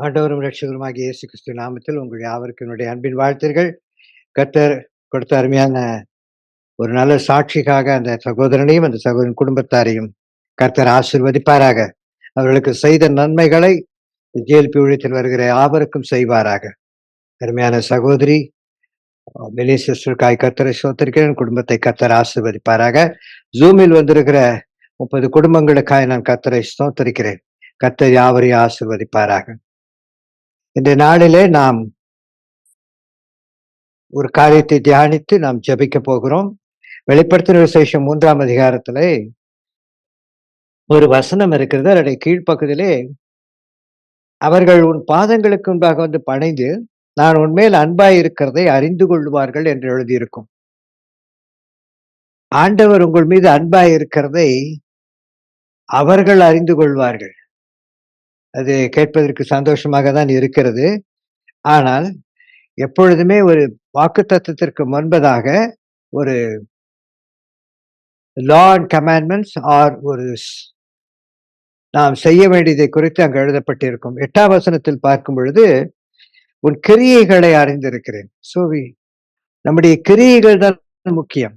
ஆண்டவரும் இரட்சகருமாகிய இயேசு கிறிஸ்து நாமத்தில் உங்கள் யாவருக்கும் என்னுடைய அன்பின் வாழ்த்துகள். கர்த்தர் கொடுத்த அருமையான ஒரு நல்ல சாட்சிக்காக அந்த சகோதரனையும் அந்த சகோதரன் குடும்பத்தாரையும் கர்த்தர் ஆசீர்வதிப்பாராக. அவர்களுக்கு செய்த நன்மைகளை ஜேஎல்பி ஊழியத்தில் வருகிற யாவருக்கும் செய்வாராக. அருமையான சகோதரி மெலி சிஸ்டருக்காய் கர்த்தரை ஸ்தோத்திரிக்கிறேன். குடும்பத்தை கர்த்தர் ஆசீர்வதிப்பாராக. ஜூமில் வந்திருக்கிற 30 குடும்பங்களுக்காய் நான் கர்த்தரை ஸ்தோத்திரிக்கிறேன். கர்த்தர் யாவரையும் ஆசீர்வதிப்பாராக. இந்த நாளிலே நாம் ஒரு காரியத்தை தியானித்து நாம் ஜெபிக்க போகிறோம். வெளிப்படுத்தின விசேஷம் 3ஆம் அதிகாரத்திலே ஒரு வசனம் இருக்கிறது. அதனுடைய கீழ்ப்பகுதியிலே அவர்கள் உன் பாதங்களுக்கு முன்பாக வந்து பணிந்து நான் உன்மேல் அன்பாய் இருக்கிறதை அறிந்து கொள்வார்கள் என்று எழுதியிருக்கும். ஆண்டவர் உங்கள் மீது அன்பாய் இருக்கிறதை அவர்கள் அறிந்து கொள்வார்கள். அது கேட்பதற்கு சந்தோஷமாக தான் இருக்கிறது. ஆனால் எப்பொழுதுமே ஒரு வாக்குத்தத்தத்திற்கு முன்பதாக ஒரு லா அண்ட் கமாண்ட்மெண்ட்ஸ் ஆர் நாம் செய்ய வேண்டியதை குறித்து அங்கு எழுதப்பட்டிருக்கும். 8ஆம் வசனத்தில் பார்க்கும் பொழுது உன் கிரியைகளை அறிந்திருக்கிறேன். நம்முடைய கிரியைகள் தான் முக்கியம்.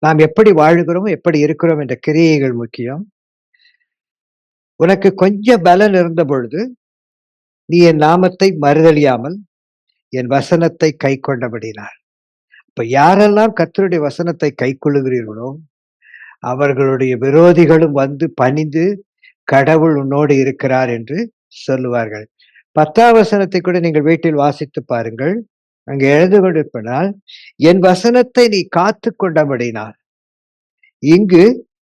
நாம் எப்படி வாழுகிறோம், எப்படி இருக்கிறோம் என்ற கிரியைகள் முக்கியம். உனக்கு கொஞ்சம் பலன் இருந்த பொழுது நீ என் நாமத்தை மறுதலியாமல் என் வசனத்தை கை கொண்டபடினார். இப்ப யாரெல்லாம் கர்த்தருடைய வசனத்தை கை கொள்ளுகிறீர்களோ அவர்களுடைய விரோதிகளும் வந்து பணிந்து கடவுள் உன்னோடு இருக்கிறார் என்று சொல்லுவார்கள். 10ஆம் வசனத்தை கூட நீங்கள் வீட்டில் வாசித்து பாருங்கள். அங்கே எழுந்து கொண்டிருப்பதால் என் வசனத்தை நீ காத்து கொண்டபடினார். இங்கு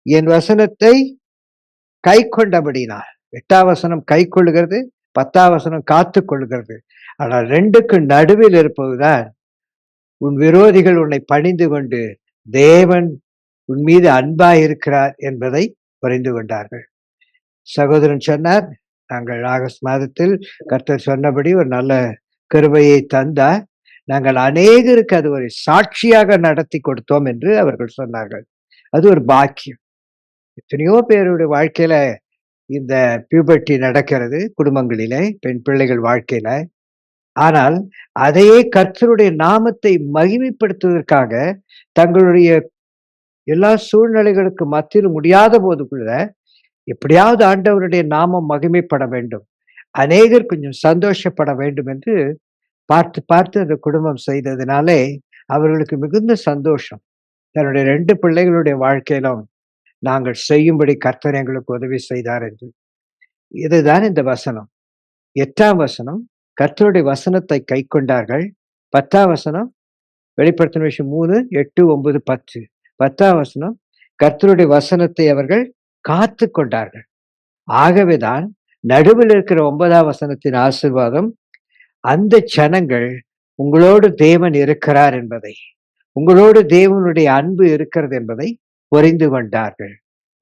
என் வசனத்தை கை கொண்டபடினார். 8ஆம் வசனம் கை கொள்ளுகிறது, 10ஆம் வசனம் காத்து கொள்ளுகிறது. ஆனால் 2க்கு நடுவில் இருப்பதுதான் உன் விரோதிகள் உன்னை பணிந்து கொண்டு தேவன் உன் மீது அன்பாய் இருக்கிறார் என்பதை புரிந்து கொண்டார்கள். சகோதரன் சொன்னார், நாங்கள் ஆகஸ்ட் மாதத்தில் கர்த்தர் சொன்னபடி ஒரு நல்ல கிருபையை தந்தார். நாங்கள் அநேகருக்கு அது ஒரு சாட்சியாக நடத்தி கொடுத்தோம் என்று அவர்கள் சொன்னார்கள். அது ஒரு பாக்கியம். எத்தனையோ பேருடைய வாழ்க்கையில இந்த பியூபர்ட்டி நடக்கிறது, குடும்பங்களிலே பெண் பிள்ளைகள் வாழ்க்கையில. ஆனால் அதையே கர்த்தருடைய நாமத்தை மகிமைப்படுத்துவதற்காக தங்களுடைய எல்லா சூழ்நிலைகளுக்கு மத்தியில் முடியாத போது கூட எப்படியாவது ஆண்டவருடைய நாமம் மகிமைப்பட வேண்டும், அநேகர் கொஞ்சம் சந்தோஷப்பட வேண்டும் என்று பார்த்து பார்த்து அந்த குடும்பம் செய்ததினாலே அவர்களுக்கு மிகுந்த சந்தோஷம். தன்னுடைய 2 பிள்ளைகளுடைய வாழ்க்கையிலும் நாங்கள் செய்யும்படி கர்த்தர் எங்களுக்கு உதவி செய்தார் என்று. இதுதான் இந்த வசனம். 8ஆம் வசனம் கர்த்தருடைய வசனத்தை கை கொண்டார்கள். 10ஆம் வசனம் வெளிப்படுத்தின விஷயம் 3, 8, 9, 10. 10ஆம் வசனம் கர்த்தருடைய வசனத்தை அவர்கள் காத்து கொண்டார்கள். ஆகவேதான் நடுவில் இருக்கிற 9ஆம் வசனத்தின் ஆசீர்வாதம் அந்த ஜனங்கள் உங்களோடு தேவன் இருக்கிறார் என்பதை, உங்களோடு தேவனுடைய அன்பு இருக்கிறது என்பதை புரிந்து கொண்டார்கள்.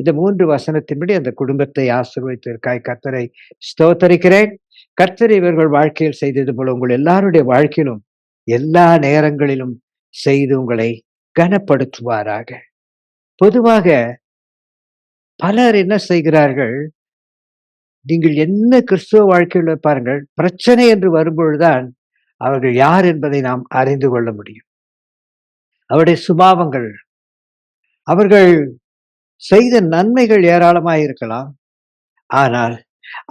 இந்த 3 வசனத்தின்படி அந்த குடும்பத்தை ஆசீர்வதித்ததற்காய் கர்த்தரை ஸ்தோத்தரிக்கிறேன். கர்த்தர் இவர்கள் வாழ்க்கையில் செய்தது போல உங்கள் எல்லாருடைய வாழ்க்கையிலும் எல்லா நேரங்களிலும் செய்து உங்களை கனப்படுத்துவாராக. பொதுவாக பலர் என்ன செய்கிறார்கள், நீங்கள் என்ன கிறிஸ்துவ வாழ்க்கையில் பாருங்கள், பிரச்சனை என்று வரும்பொழுதுதான் அவர்கள் யார் என்பதை நாம் அறிந்து கொள்ள முடியும். அவருடைய சுபாவங்கள், அவர்கள் செய்த நன்மைகள் ஏராளமாக இருக்கலாம். ஆனால்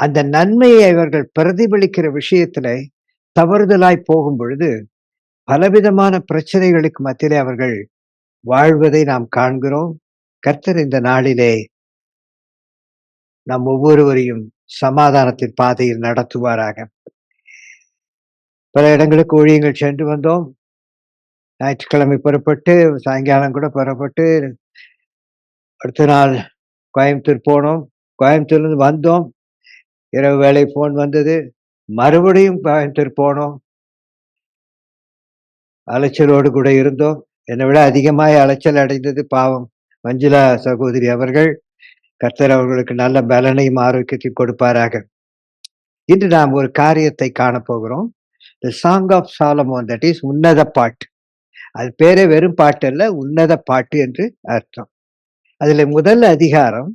அந்த நன்மையை அவர்கள் பிரதிபலிக்கிற விஷயத்துல தவறுதலாய் போகும் பொழுது பலவிதமான பிரச்சனைகளுக்கு மத்தியிலே அவர்கள் வாழ்வதை நாம் காண்கிறோம். கர்த்தர் இந்த நாளிலே நம் ஒவ்வொருவரையும் சமாதானத்தின் பாதையில் நடத்துவாராக. பல இடங்களுக்கு ஊழியங்கள் சென்று வந்தோம். ஞாயிற்றுக்கிழமை புறப்பட்டு சாயங்காலம் கூட புறப்பட்டு அடுத்த நாள் கோயம்புத்தூர் போனோம். கோயம்புத்தூர்லேருந்து வந்தோம். இரவு வேளை போன் வந்தது. மறுபடியும் கோயம்புத்தூர் போனோம். அலைச்சலோடு கூட இருந்தோம். என்னை விட அதிகமாய் அலைச்சல் அடைந்தது பாவம் மஞ்சுளா சகோதரி அவர்கள். கர்த்தர் அவர்களுக்கு நல்ல பலனையும் ஆரோக்கியத்தையும் கொடுப்பாராக. இன்று நாம் ஒரு காரியத்தை காணப்போகிறோம். The song of Solomon, that is உன்னத பாட்டு. அது பேரே வெறும் பாட்டு அல்ல, உன்னத பாட்டு என்று அர்த்தம். அதுல முதல் அதிகாரம்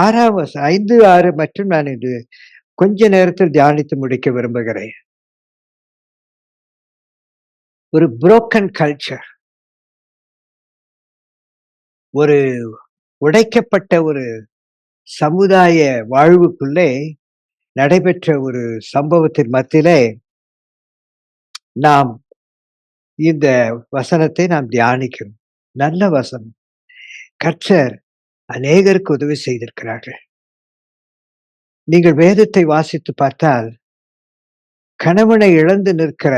5, 6 மற்றும் நான் இது கொஞ்ச நேரத்தில் தியானித்து முடிக்க விரும்புகிறேன். ஒரு புரோக்கன் கல்ச்சர், ஒரு உடைக்கப்பட்ட ஒரு சமுதாய வாழ்வுக்குள்ளே நடைபெற்ற ஒரு சம்பவத்தின் மத்தியிலே நாம் இந்த வசனத்தை நாம் தியானிக்கிறோம். நல்ல வசனம். கர்த்தர் அநேகருக்கு உதவி செய்திருக்கிறார்கள். நீங்கள் வேதத்தை வாசித்து பார்த்தால், கணவனை இழந்து நிற்கிற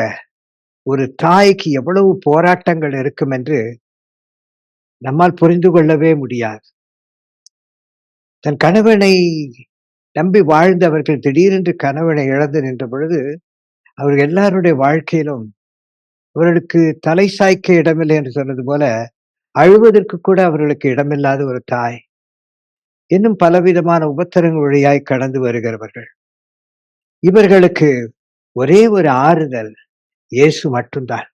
ஒரு தாய்க்கு எவ்வளவு போராட்டங்கள் இருக்கும் என்று நம்மால் புரிந்து கொள்ளவே முடியாது. தன் கணவனை நம்பி வாழ்ந்தவர்கள் திடீரென்று கணவனை இழந்து நின்ற பொழுது, அவர்கள் எல்லாருடைய வாழ்க்கையிலும் அவர்களுக்கு தலை சாய்க்க இடமில்லை என்று சொன்னது போல, அழுவதற்கு கூட அவர்களுக்கு இடமில்லாத ஒரு தாய். இன்னும் பலவிதமான உபத்திரங்கள் வழியாய் கடந்து வருகிறவர்கள். இவர்களுக்கு ஒரே ஒரு ஆறுதல் இயேசு மட்டும்தான்.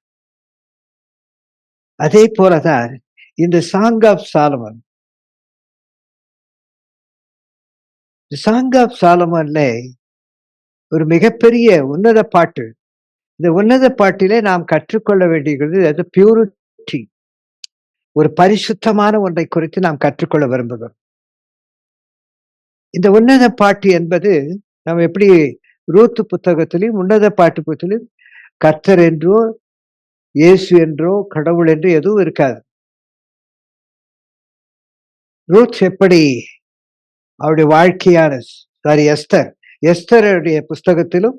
அதே போலதான் இந்த song of Solomon, song of சாலமன்ல ஒரு மிகப்பெரிய உன்னத பாட்டு. இந்த உன்னத பாட்டிலே நாம் கற்றுக்கொள்ள வேண்டியது அது பியூரிட்டி, ஒரு பரிசுத்தமான ஒன்றை குறித்து நாம் கற்றுக்கொள்ள விரும்புகிறோம். இந்த உன்னத பாட்டு என்பது நாம் எப்படி ரூத்து புத்தகத்திலும் உன்னத பாட்டு புத்தகத்திலும் கர்த்தர் என்றோ இயேசு என்றோ கடவுள் என்றோ எதுவும் இருக்காது. ரூத் எப்படி அவருடைய வாழ்க்கையான எஸ்தருடைய புஸ்தகத்திலும்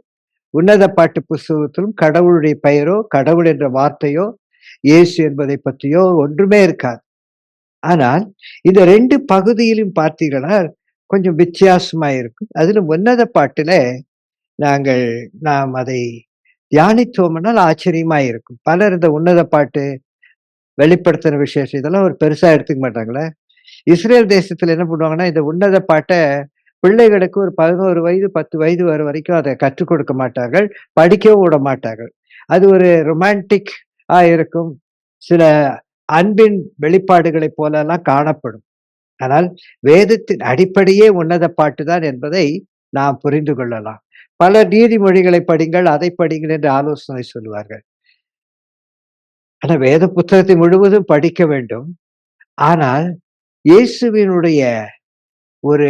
உன்னத பாட்டு புஸ்தகத்திலும் கடவுளுடைய பெயரோ கடவுள் என்ற வார்த்தையோ இயேசு என்பதை பற்றியோ ஒன்றுமே இருக்காது. ஆனால் இந்த 2 பகுதியிலும் பார்த்தீங்கன்னா கொஞ்சம் வித்தியாசமா இருக்கும். அதிலும் உன்னத பாட்டுல நாம் அதை தியானித்தோம்னால் ஆச்சரியமா இருக்கும். பலர் இந்த உன்னத பாட்டு, வெளிப்படுத்தின விசேஷம் இதெல்லாம் ஒரு பெருசா எடுத்துக்க மாட்டாங்களே. இஸ்ரேல் தேசத்துல என்ன பண்ணுவாங்கன்னா, இந்த உன்னத பாட்ட பிள்ளைகளுக்கு ஒரு 11 வயது 10 வயது வர வரைக்கும் அதை கற்றுக் கொடுக்க மாட்டார்கள். படிக்கவும் விட மாட்டார்கள். அது ஒரு ரொமான்டிக் இருக்கும். சில அன்பின் வெளிப்பாடுகளைப் போலலாம் காணப்படும். ஆனால் வேதத்தின் அடிப்படையே உன்னத பாட்டு தான் என்பதை நாம் புரிந்து கொள்ளலாம். பல நீதிமொழிகளை படிங்கள், அதை படிங்கள் என்று ஆலோசனை சொல்லுவார்கள். ஆனா வேத புத்தகத்தை முழுவதும் படிக்க வேண்டும். ஆனால் இயேசுவினுடைய ஒரு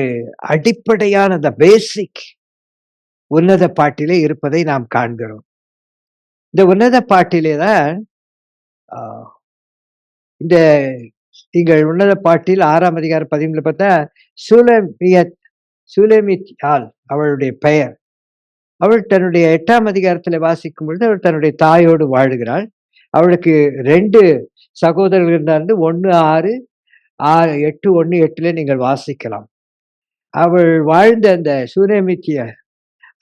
அடிப்படையான அந்த பேசிக் உன்னத பாட்டிலே இருப்பதை நாம் காண்கிறோம். இந்த உன்னத பாட்டிலே தான் இந்த நீங்கள் உன்னத பாட்டில் 6ஆம் அதிகாரம் 13 பார்த்தா சூலேமியாள் அவளுடைய பெயர். அவள் தன்னுடைய 8ஆம் அதிகாரத்துல வாசிக்கும் பொழுது அவள் தன்னுடைய தாயோடு வாழுகிறாள். அவளுக்கு 2 சகோதரர்கள் இருந்தார்கள். 1 6 8 1 8 நீங்கள் வாசிக்கலாம். அவள் வாழ்ந்த அந்த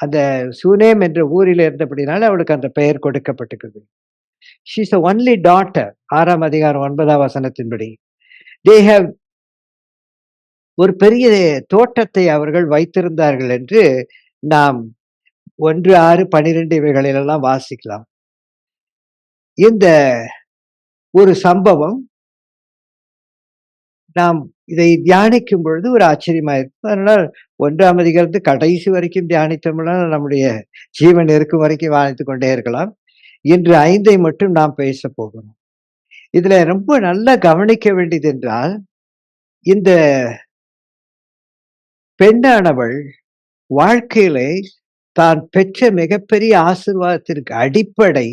அந்த சூனேம் என்ற ஊரில் இருந்தபடினால அவளுக்கு அந்த பெயர் கொடுக்கப்பட்டிருக்கிறது. She is the only daughter. 6ஆம் அதிகாரம் 9ஆம் வசனத்தின்படி they have ஒரு பெரிய தோட்டத்தை அவர்கள் வைத்திருந்தார்கள் என்று நாம் 1 6 12 இவைகளிலெல்லாம் வாசிக்கலாம். இந்த ஒரு சம்பவம் நாம் இதை தியானிக்கும் பொழுது ஒரு ஆச்சரியமா இருக்கும். அதனால் 1ஆம் அதிகாரத்து கடைசி வரைக்கும் தியானித்தோம்னா நம்முடைய ஜீவன் இருக்கும் வரைக்கும் வாழ்த்து கொண்டே இருக்கலாம். இன்று 5ஐ மட்டும் நாம் பேச போகிறோம். இதுல ரொம்ப நல்லா கவனிக்க வேண்டியது என்றால், இந்த பெண்ணானவள் வாழ்க்கையிலே தான் பெற்ற மிகப்பெரிய ஆசீர்வாதத்திற்கு அடிப்படை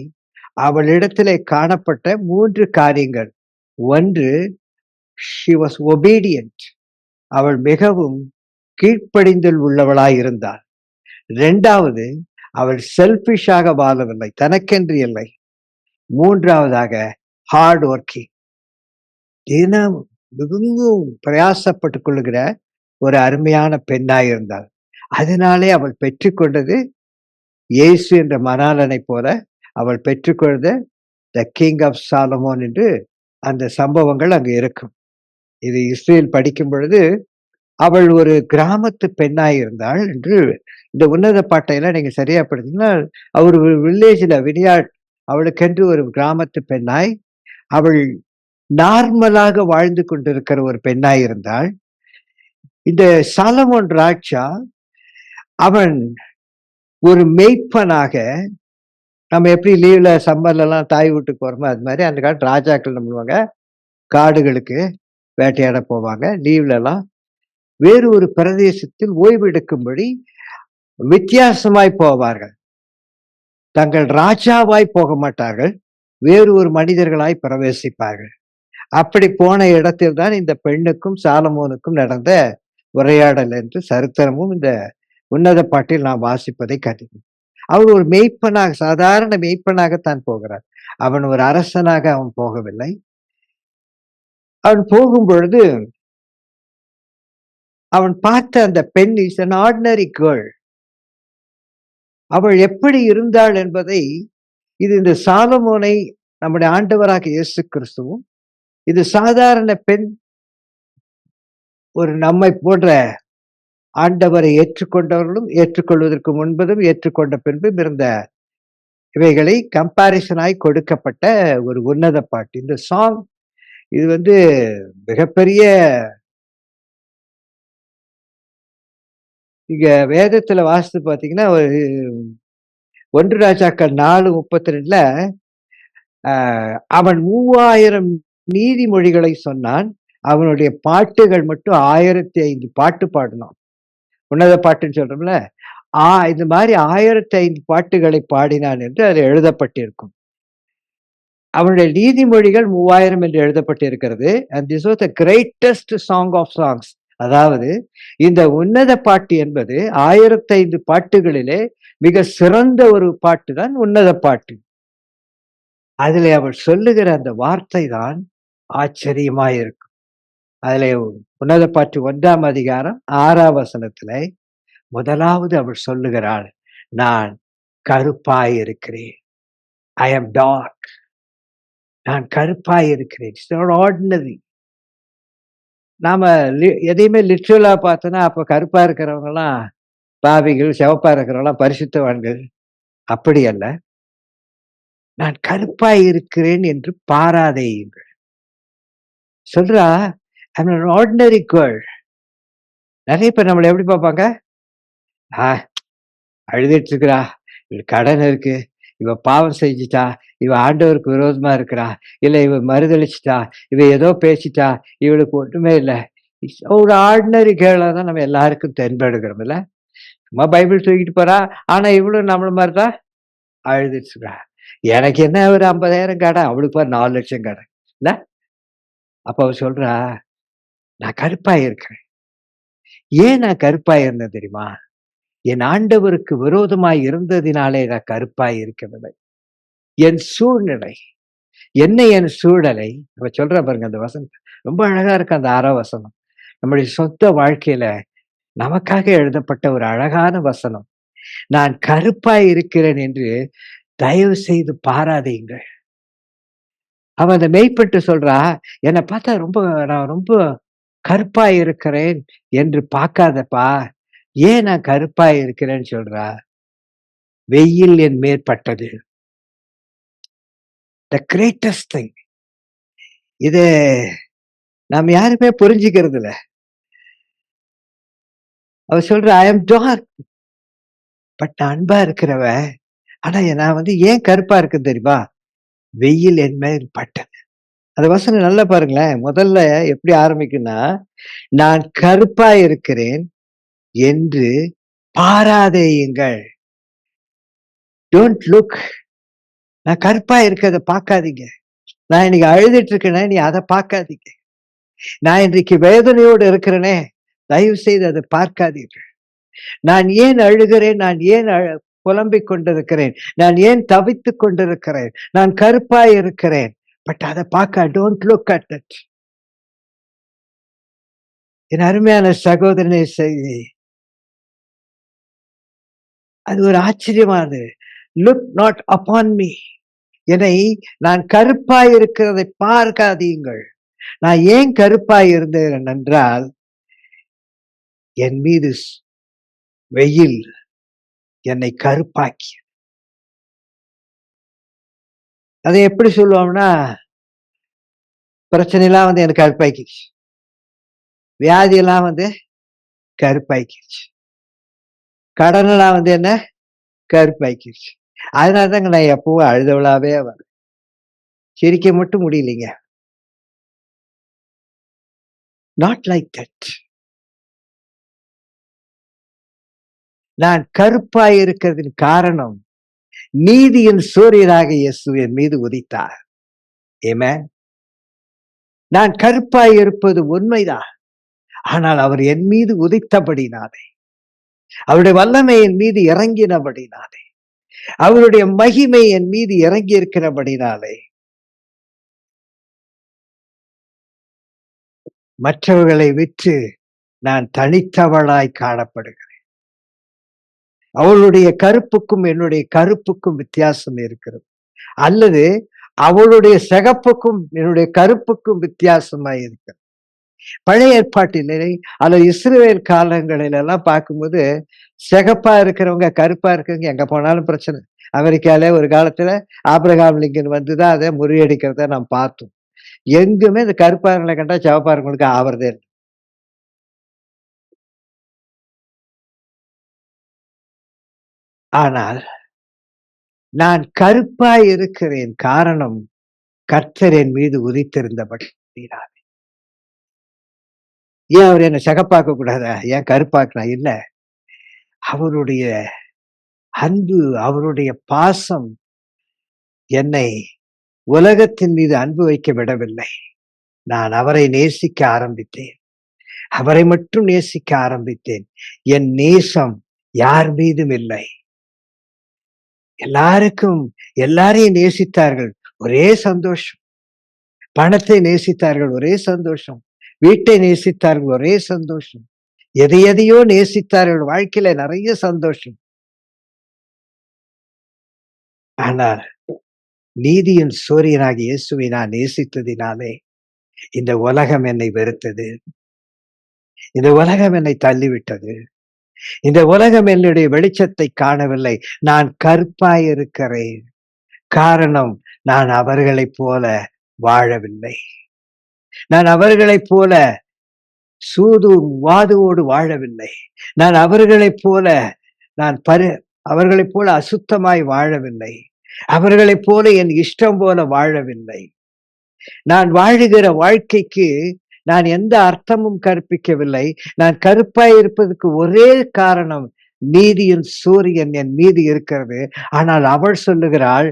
அவளிடத்திலே காணப்பட்ட 3 காரியங்கள். 1, she was obedient. அவள் மிகவும் கீழ்ப்படிதல் உள்ளவளாய் இருந்தாள். 2வது, அவள் செல்ஃபிஷாக வாழவில்லை, தனக்கென்று இல்லை. 3வதாக ஹார்ட் ஒர்க்கிங், தினம் மிகவும் பிரயாசப்பட்டுக் கொள்ளுகிற ஒரு அருமையான பெண்ணாய் இருந்தாள். அதனாலே அவள் பெற்றுக்கொண்டது இயேசு என்ற மணாளனை போல அவள் பெற்றுக்கொண்ட த கிங் ஆஃப் சாலமோன் என்று அந்த சம்பவங்கள் அங்கு இருக்கும். இது இஸ்ரேல் படிக்கும் பொழுது அவள் ஒரு கிராமத்து பெண்ணாய் இருந்தாள் என்று இந்த உன்னத பாட்டையெல்லாம் நீங்க சரியா படித்தீங்கன்னா, அவர் வில்லேஜ்ல வினியாட், அவளுக்கென்று ஒரு கிராமத்து பெண்ணாய் அவள் நார்மலாக வாழ்ந்து கொண்டிருக்கிற ஒரு பெண்ணாய் இருந்தாள். இந்த சாலமோன் ராஜா அவன் ஒரு மேய்ப்பனாக, நம்ம எப்படி லீவ்ல சம்மர்ல எல்லாம் தாய் வீட்டுக்கு போறோமோ அது மாதிரி அந்த காலத்து ராஜாக்கள் என்ன பண்ணுவாங்க, காடுகளுக்கு வேட்டையாட போவாங்க. லீவ்ல எல்லாம் வேறு ஒரு பிரதேசத்தில் ஓய்வு எடுக்கும்படி வித்தியாசமாய் போவார்கள். தங்கள் ராஜாவாய் போக மாட்டார்கள். வேறு ஒரு மனிதர்களாய் பிரவேசிப்பார்கள். அப்படி போன இடத்தில் தான் இந்த பெண்ணுக்கும் சாலமோனுக்கும் நடந்த உரையாடல் என்று சரித்திரமும் இந்த உன்னத பாட்டில் நாம் வாசிப்பதை கருது. அவர் ஒரு மேய்ப்பனாக, சாதாரண மேய்ப்பனாகத்தான் போகிறார். அவன் ஒரு அரசனாக அவன் போகவில்லை. அவன் போகும் பொழுது அவன் பார்த்த அந்த பெண் இஸ் an ordinary girl. அவள் எப்படி இருந்தாள் என்பதை, இது இந்த சாலமோனை நம்முடைய ஆண்டவராகிய இயேசு கிறிஸ்துவும், இது சாதாரண பெண், ஒரு நம்மை போன்ற ஆண்டவரை ஏற்றுக்கொண்டவர்களும், ஏற்றுக்கொள்வதற்கு முன்பதும் ஏற்றுக்கொண்ட பின்பும் இருந்த இவைகளை கம்பாரிசனாய் கொடுக்கப்பட்ட ஒரு உன்னத பாட்டு. இந்த சாங் இது வந்து மிகப்பெரிய, இங்க வேதத்துல வாசித்து பார்த்தீங்கன்னா, ஒரு 1 ராஜாக்கள் 4:32ல அவன் 3000 நீதிமொழிகளை சொன்னான். அவனுடைய பாட்டுகள் மட்டும் 1005 பாட்டு பாடினான். உன்னத பாட்டுன்னு சொல்றோம்ல. இந்த மாதிரி 1005 பாட்டுகளை பாடினான் என்று அதில் எழுதப்பட்டிருக்கும். அவனுடைய நீதிமொழிகள் 3000 என்று எழுதப்பட்டிருக்கிறது. and this was the greatest song of songs. அதாவது இந்த உன்னத பாட்டு என்பது 1005 பாட்டுகளிலே மிக சிறந்த ஒரு பாட்டு தான் உன்னத பாட்டு. அதிலே அவள் சொல்லுகிற அந்த வார்த்தை தான் ஆச்சரியமாயிருக்கும். அதிலே உன்னத பாட்டு 1ஆம் அதிகாரம் 6ஆம் வசனத்திலே முதலாவது அவள் சொல்லுகிறாள், நான் கருப்பாய் இருக்கிறேன். ஐ am dark. நான் கருப்பாய் இருக்கிறேன். It's not ordinary. நாம எதையுமே லிட்ரலா பார்த்தோன்னா, அப்ப கருப்பா இருக்கிறவங்கலாம் பாவிகள், சிவப்பா இருக்கிறவங்கலாம் பரிசுத்தவான்கள். அப்படி அல்ல. நான் கருப்பாய் இருக்கிறேன் என்று பாராதேயுங்கள். சொல்றா, ஐ அம் an ordinary girl. நிறைய பேர் நம்மள எப்படி பார்ப்பாங்க? அழுதுட்டு இருக்கிறா, இவளுக்கு கடன் இருக்கு, இவ பாவம் செஞ்சுட்டா, இவ ஆண்டவருக்கு விரோதமா இருக்கிறா, இல்ல இவ மறுதளிச்சுட்டா, இவ ஏதோ பேசிட்டா, இவளுக்கு ஒண்ணுமே இல்ல. ஒரு ஆர்டினரி கேர்ளா தான் நம்ம எல்லாருக்கும் தென்படுகிறோம் இல்ல. சும்மா பைபிள் தூக்கிட்டு போறா, ஆனா இவளும் நம்மள மாதிரிதான் அழுதுட்டு இருக்கா. எனக்கு என்ன ஒரு 50,000 கடன், அவளுக்கு பாரு 4 லட்சம் கடன் இல்ல. அப்ப அவ சொல்றா, நான் கருப்பாய் இருக்கிறேன். ஏன் நான் கருப்பாய் இருந்தேன் தெரியுமா? என் ஆண்டவருக்கு விரோதமாய் இருந்ததினாலே நான் கருப்பாய் இருக்கவில்லை. என் சூழ்நிலை, என் சூழலை அவ சொல்றா பாருங்க. அந்த வசனம் ரொம்ப அழகா இருக்கு. அந்த 6ஆம் வசனம் நம்முடைய சொந்த வாழ்க்கையில நமக்காக எழுதப்பட்ட ஒரு அழகான வசனம். நான் கருப்பாய் இருக்கிறேன் என்று தயவு செய்து பாராதீங்கள். அவ அந்த மெய்ப்பட்டு சொல்றா, என்னை பார்த்தா நான் ரொம்ப கருப்பாய் இருக்கிறேன் என்று பார்க்காதப்பா. ஏன் நான் கருப்பாய் இருக்கிறேன்னு சொல்றா? வெயில் என் மேற்பட்டது. The greatest thing. இது நாம் யாருமே புரிஞ்சுக்கிறது இல்ல. அவ சொல்ற, ஐ அம் டார்க். பட் நான் அன்பா இருக்கிறவ. ஆனா நான் ஏன் கருப்பா இருக்கு தெரியுமா? வெயில் என் மேல் பட்டது. அந்த வசனம் நல்லா பாருங்களேன். முதல்ல எப்படி ஆரம்பிக்குன்னா, நான் கருப்பா இருக்கிறேன் என்று பாராதேயுங்கள். Don't look. நான் கருப்பா இருக்கிறத பார்க்காதீங்க. நான் இன்னைக்கு அழுதுட்டு இருக்கேனே, நீ அதை பார்க்காதீங்க. நான் இன்றைக்கு வேதனையோடு இருக்கிறேனே, தயவு செய்து அதை பார்க்காதீர்கள். நான் ஏன் அழுகிறேன், நான் ஏன் புலம்பிக் கொண்டிருக்கிறேன், நான் ஏன் தவித்துக் கொண்டிருக்கிறேன், நான் கருப்பாய் இருக்கிறேன். பட் அதை பார்க்க, டோன்ட் லுக் அட் இட். என் அருமையான சகோதரனை செய்தி, அது ஒரு ஆச்சரியமானது. Look not upon me. என்னை நான் கருப்பாய் இருக்கிறதை பார்க்காதீங்கள். நான் ஏன் கருப்பாய் இருந்தேன் என்றால், என் மீது வெயில் என்னை கருப்பாக்கி. அதை எப்படி சொல்லுவோம்னா, பிரச்சனை எல்லாம் எனக்கு கருப்பாக்கிடுச்சு, வியாதி எல்லாம் கருப்பாக்கிடுச்சு. கடனெல்லாம் வந்து என்ன கருப்பாக்கிருச்சு. அதனால தாங்க நான் எப்பவும் அழுதவளாவே வரேன். சிரிக்க மட்டும் முடியலைங்க. Not like that. நான் கருப்பாய் இருக்கிறதின் காரணம், நீதியின் சூரியனாக இயேசு என் மீது உதித்தார். ஆமென். நான் கருப்பாய் இருப்பது உண்மைதான். ஆனால் அவர் என் மீது உதித்தபடினாலே, அவருடைய வல்லமை என் மீது இறங்கினபடினாலே, அவருடைய மகிமை என் மீது இறங்கி இருக்கிறபடினாலே, மற்றவர்களை விற்று நான் தனித்தவளாய் காணப்படுகிறேன். அவளுடைய கருப்புக்கும் என்னுடைய கருப்புக்கும் வித்தியாசம் இருக்கிறது. அல்லது அவளுடைய சிகப்புக்கும் என்னுடைய கருப்புக்கும் வித்தியாசமாய் இருக்கிறது. பழைய ஏற்பாட்டிலே அல்லது இஸ்ரவேல் காலங்களில் எல்லாம் பார்க்கும்போது, சிகப்பா இருக்கிறவங்க, கருப்பா இருக்கிறவங்க எங்க போனாலும் பிரச்சனை. அமெரிக்கால ஒரு காலத்துல ஆபிரகாம் லிங்கன் வந்துதான் அதை முறியடிக்கிறத நாம் பார்த்தோம். எங்குமே இந்த கருப்பாளர்களை கண்டா சிவப்பாளர்களுக்கு ஆவறதே இல்ல. ஆனால் நான் கருப்பாய் இருக்கிறேன். காரணம் கர்த்தர் என் மீது உதித்திருந்தபடியினாலே. ஏன் அவர் என்ன சிகப்பாக்க கூடாதா? ஏன் கருப்பாக்கலாம்? இல்ல. அவருடைய அன்பு, அவருடைய பாசம் என்னை உலகத்தின் மீது அன்பு வைக்க விடவில்லை. நான் அவரை நேசிக்க ஆரம்பித்தேன். அவரை மட்டும் நேசிக்க ஆரம்பித்தேன். என் நேசம் யார் மீதும் இல்லை. எல்லாருக்கும் எல்லாரையும் நேசித்தார்கள். ஒரே சந்தோஷம். பணத்தை நேசித்தார்கள். ஒரே சந்தோஷம். வீட்டை நேசித்தார்கள். ஒரே சந்தோஷம். எதையோ நேசித்தார்கள். வாழ்க்கையில நிறைய சந்தோஷம். ஆனால் நீதியின் சூரியனாகிய இயேசுவை நான் நேசித்ததினாலே இந்த உலகம் என்னை வெறுத்தது. இந்த உலகம் என்னை தள்ளிவிட்டது. இந்த உலகம் என்னுடைய வெளிச்சத்தை காணவில்லை. நான் கருப்பாய் இருக்கிறேன். காரணம் நான் அவர்களைப் போல வாழவில்லை. நான் அவர்களைப் போல சூது வாதுவோடு வாழவில்லை. நான் அவர்களைப் போல நான் அவர்களைப் போல அசுத்தமாய் வாழவில்லை. அவர்களைப் போல என் இஷ்டம் போல வாழவில்லை. நான் வாழுகிற வாழ்க்கைக்கு நான் எந்த அர்த்தமும் கற்பிக்கவில்லை. நான் கருப்பாய் இருப்பதற்கு ஒரே காரணம், நீதியின் சூரியன் என் மீது இருக்கிறது. ஆனால் அவள் சொல்லுகிறாள்,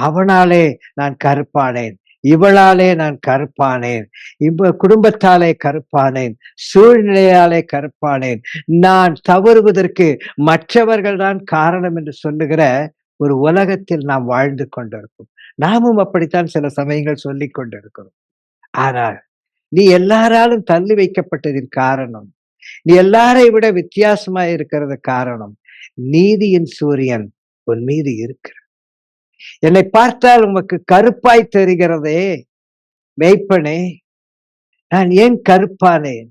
அவனாலே நான் கருப்பானேன், இவளாலே நான் கருப்பானேன், குடும்பத்தாலே கருப்பானேன், சூழ்நிலையாலே கருப்பானேன், நான் தவறுவதற்கு மற்றவர்கள் தான் காரணம் என்று சொல்லுகிற ஒரு உலகத்தில் நாம் வாழ்ந்து கொண்டிருக்கோம். நாமும் அப்படித்தான் சில சமயங்கள் சொல்லிக் கொண்டிருக்கிறோம். ஆனால் நீ எல்லாராலும் தள்ளி வைக்கப்பட்டதின் காரணம், நீ எல்லாரை விட வித்தியாசமாய் இருக்கிறது காரணம், நீதியின் சூரியன் உன் மீது இருக்கிறது. என்னை பார்த்தால் உமக்கு கருப்பாய் தெரிகிறதே மெய்ப்பனே, நான் ஏன் கருப்பானேன்?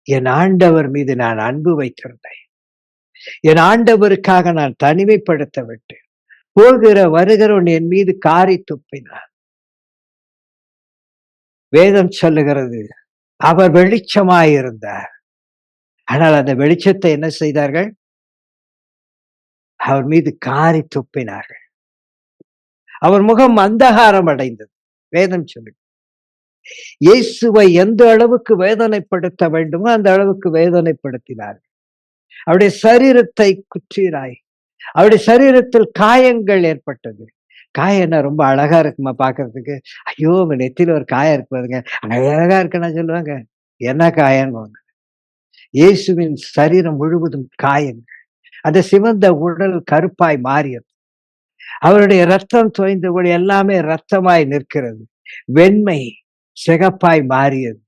என் ஆண்டவர் மீது நான் அன்பு வைத்திருந்தேன். என் ஆண்டவருக்காக நான் தனிமைப்படுத்த விட்டேன். போகிற வருகிறவன் என் மீது காரி துப்பினான். வேதம் சொல்லுகிறது, அவர் வெளிச்சமாயிருந்தார். ஆனால் அந்த வெளிச்சத்தை என்ன செய்தார்கள்? அவர் மீது காரி துப்பினார்கள். அவர் முகம் அந்தகாரம் அடைந்தது. வேதம் சொல்லு, இயேசுவை எந்த அளவுக்கு வேதனைப்படுத்த வேண்டுமோ அந்த அளவுக்கு வேதனைப்படுத்தினார்கள். அவருடைய சரீரத்தை குற்றினாய். அவருடைய சரீரத்தில் காயங்கள் ஏற்பட்டது. காயம் என்ன ரொம்ப அழகா இருக்குமா பாக்குறதுக்கு? ஐயோ, உங்க நெத்தியில ஒரு காயம் இருக்குதுங்க, அழகா இருக்குன்னா சொல்லுவாங்க. என்ன காயம்? இயேசுவின் சரீரம் முழுவதும் காயங்கள். அந்த சிவந்த உடல் கருப்பாய் மாறியது. அவருடைய ரத்தம் தோய்ந்தபடி எல்லாமே ரத்தமாய் நிற்கிறது. வெண்மை சிகப்பாய் மாறியது.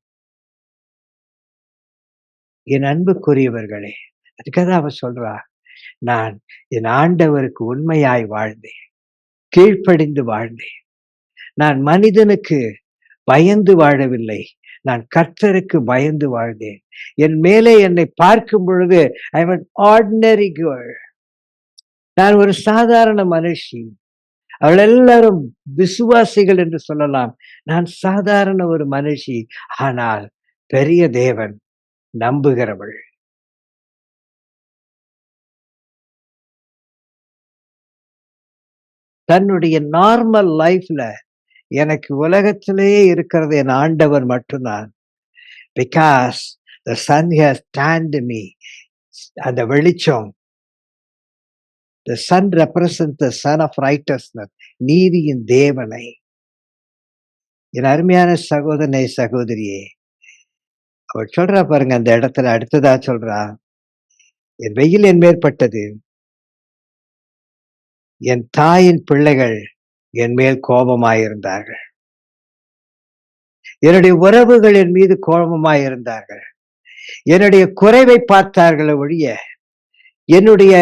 என் அன்புக்குரியவர்களே, அதுக்காக அவர் சொல்றா, நான் என் ஆண்டவருக்கு உண்மையாய் வாழ்ந்தேன், கீழ்ப்படிந்து வாழ்ந்தேன். நான் மனிதனுக்கு பயந்து வாழவில்லை, நான் கர்த்தருக்கு பயந்து வாழ்ந்தேன். என் மேலே என்னை பார்க்கும் பொழுது I am an ordinary girl. நான் ஒரு சாதாரண மனுஷி. அவள் எல்லாரும் விசுவாசிகள் என்று சொல்லலாம். நான் சாதாரண ஒரு மனுஷி. ஆனால் பெரிய தேவன் நம்புகிறவள். தன்னுடைய நார்மல் லைஃப்ல எனக்கு உலகத்திலேயே இருக்கிறது என் ஆண்டவர் மட்டும்தான். Because the sun has tanned me. அந்த வெளிச்சம், the sun represent the sun of righteousness, நீதியின் தேவனை. என் அருமையான சகோதரனே, சகோதரியே, அவள் சொல்றா பாருங்க, அந்த இடத்துல அடுத்ததா சொல்றா, என் வெயில் என் மேற்பட்டது, என் தாயின் பிள்ளைகள் என் மேல் கோபமாயிருந்தார்கள், என்னுடைய உறவுகள் என் மீது கோபமாயிருந்தார்கள், என்னுடைய குறைவை பார்த்தார்களே ஒழிய என்னுடைய